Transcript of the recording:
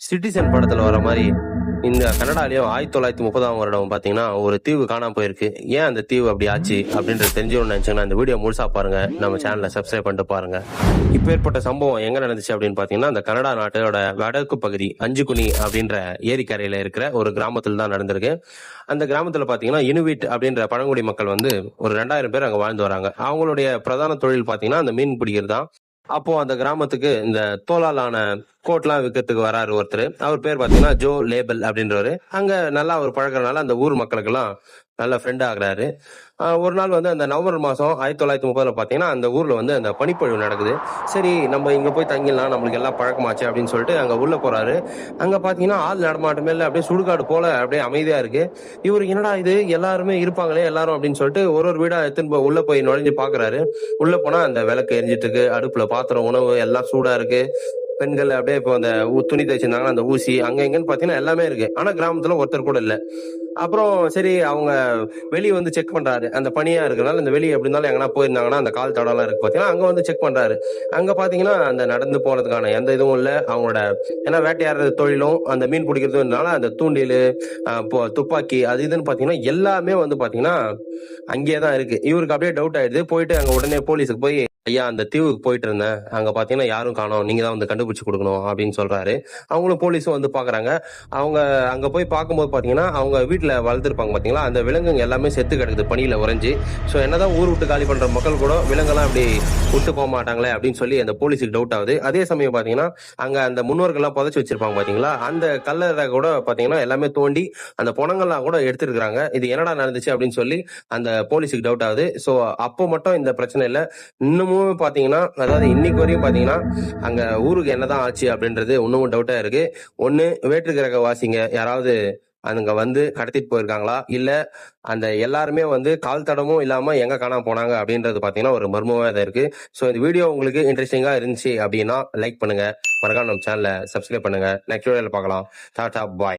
Citizen படத்துல வர மாரி, இந்த கனடாலயும் 1930ஆம் வருடம் பார்த்தீங்கன்னா, ஒரு தீவு காணாம போயிருக்கு. ஏன் அந்த தீவு அப்படி ஆச்சு? அப்படின்றது தெரிஞ்சுக்கணும்னு நெனச்சீங்கன்னா, இந்த வீடியோ முழுசா பாருங்க. நம்ம சேனல சப்ஸ்கிரைப் பண்ணிட்டு பாருங்க. இப்பேற்பட்ட சம்பவம் எங்க நடந்துச்சு அப்படின்னு பார்த்தீங்கன்னா, அந்த கனடா நாட்டோட வடக்கு பகுதி, அஞ்சுகுனி அப்படின்ற ஏரிக்கரையில இருக்கிற ஒரு கிராமத்துல தான் நடந்திருக்கு. அந்த கிராமத்துல பார்த்தீங்கன்னா, இனுவிட் அப்படின்ற பழங்குடி மக்கள் வந்து ஒரு 2000 பேர் அங்க வாழ்ந்து வராங்க. அவங்களுடைய பிரதான தொழில் பார்த்தீங்கன்னா, அந்த மீன் பிடிக்கிறது தான். அப்போ அந்த கிராமத்துக்கு இந்த தோலால் ஆன கோட்லாம் விக்கிறதுக்கு வராரு ஒருத்தர். அவர் பேர் பாத்தீங்கன்னா ஜோ லேபல் அப்படின்றவரு. அங்க நல்லா அவர் பழக்கறனால அந்த ஊர் மக்களுக்கெல்லாம் நல்ல ஃப்ரெண்ட் ஆகுறாரு. ஒரு நாள் வந்து அந்த நவம்பர் மாசம் 1930ல பாத்தீங்கன்னா அந்த ஊர்ல வந்து அந்த பனிப்பொழிவு நடக்குது. சரி நம்ம இங்க போய் தங்கிடலாம், நம்மளுக்கு எல்லாம் பழக்கமாச்சு அப்படின்னு சொல்லிட்டு அங்க உள்ள போறாரு. அங்க பாத்தீங்கன்னா ஆள் நடமாட்டமே இல்ல, அப்படியே சுடுகாடு போல அப்படியே அமைதியா இருக்கு. இவரு என்னடா இது எல்லாருமே இருப்பாங்களே எல்லாரும் அப்படின்னு சொல்லிட்டு ஒரு ஒரு வீடா எடுத்துன்னு உள்ள போய் நுழைஞ்சு பாக்குறாரு. உள்ள போனா அந்த விளக்கு எரிஞ்சிட்டு இருக்கு, அடுப்புல பாத்திரம் உணவு எல்லாம் சூடா இருக்கு. பெண்கள் அப்படியே இப்போ அந்த துணி தைச்சிருந்தாங்கன்னா அந்த ஊசி அங்க இங்கன்னு பாத்தீங்கன்னா எல்லாமே இருக்கு. ஆனா கிராமத்துல ஒருத்தர் கூட இல்ல. அப்புறம் சரி அவங்க வெளிய வந்து செக் பண்றாரு. அந்த பனியா இருக்கனால இந்த வெளிய எப்படி இருந்தாலும் எங்கனா போயிருந்தாங்கன்னா அந்த கால் தடம்லாம் இருக்கு பாத்தீங்கன்னா, அங்க வந்து செக் பண்றாரு. அங்க பாத்தீங்கன்னா அந்த நடந்து போறதுக்கான எந்த இதுவும் இல்ல. அவங்களோட ஏன்னா வேட்டையாடுறது தொழிலும், அந்த மீன் பிடிக்கிறதுனால அந்த தூண்டிலு, துப்பாக்கி அது இதுன்னு பாத்தீங்கன்னா எல்லாமே வந்து பாத்தீங்கன்னா அங்கேயே தான் இருக்கு. இவருக்கு அப்படியே டவுட் ஆயிடுது. போயிட்டு அங்க உடனே போலீஸுக்கு போய், ஐயா அந்த தீவுக்கு போயிட்டு இருந்தேன். அங்க பாத்தீங்கன்னா யாரும் காணோம். நீங்க தான் வந்து கண்டுபிடிச்சு குடுக்கணும் அப்படின்னு சொல்றாரு. அவங்களும் போலீஸும் வந்து பாக்குறாங்க. அவங்க அங்க போய் பார்க்கும்போது பாத்தீங்கன்னா, அவங்க வீட்ல வளர்த்துருப்பாங்க பாத்தீங்களா, அந்த விலங்குங்க எல்லாமே செத்து கிடக்குது பனியில உறைஞ்சு. ஸோ என்னதான் ஊர் விட்டு காலி பண்ற மக்கள் கூட விலங்கெல்லாம் அப்படி விட்டு போக மாட்டாங்களே அப்படின்னு சொல்லி அந்த போலீஸுக்கு டவுட் ஆகுது. அதே சமயம் பாத்தீங்கன்னா, அங்க அந்த முன்னோர்கள்லாம் புதைச்சு வச்சிருப்பாங்க பாத்தீங்களா, அந்த கல்லறை கூட பாத்தீங்கன்னா எல்லாமே தோண்டி அந்த பொணங்கள்லாம் கூட எடுத்திருக்காங்க. இது என்னடா நடந்துச்சு அப்படின்னு சொல்லி அந்த போலீஸுக்கு டவுட் ஆகுது. ஸோ அப்போ மட்டும் இந்த பிரச்சனை இல்ல. இன்னமும் பாத்தீங்கன்னா, அதாவது இன்னைக்கு வரையும் பாத்தீங்கன்னா, அங்க ஊருக்கு என்னதான் ஆச்சு அப்படின்றது இன்னமும் டவுட்டா இருக்கு. ஒண்ணு வேற்று கிரக வாசிங்க யாராவது அங்க வந்து கடத்திட்டு போயிருக்காங்களா? இல்ல அந்த எல்லாருமே வந்து கால் தடமும் இல்லாம எங்க காணாம போனாங்க அப்படின்றது பாத்தீங்கன்னா ஒரு மர்மமா தான் இருக்கு. ஸோ இந்த வீடியோ உங்களுக்கு இன்ட்ரெஸ்டிங்கா இருந்துச்சு அப்படின்னா லைக் பண்ணுங்க. மறக்காம நம்ம சேனலை சப்ஸ்கிரைப் பண்ணுங்க. நெக்ஸ்ட் வீடியோல பார்க்கலாம். டாடா பாய்.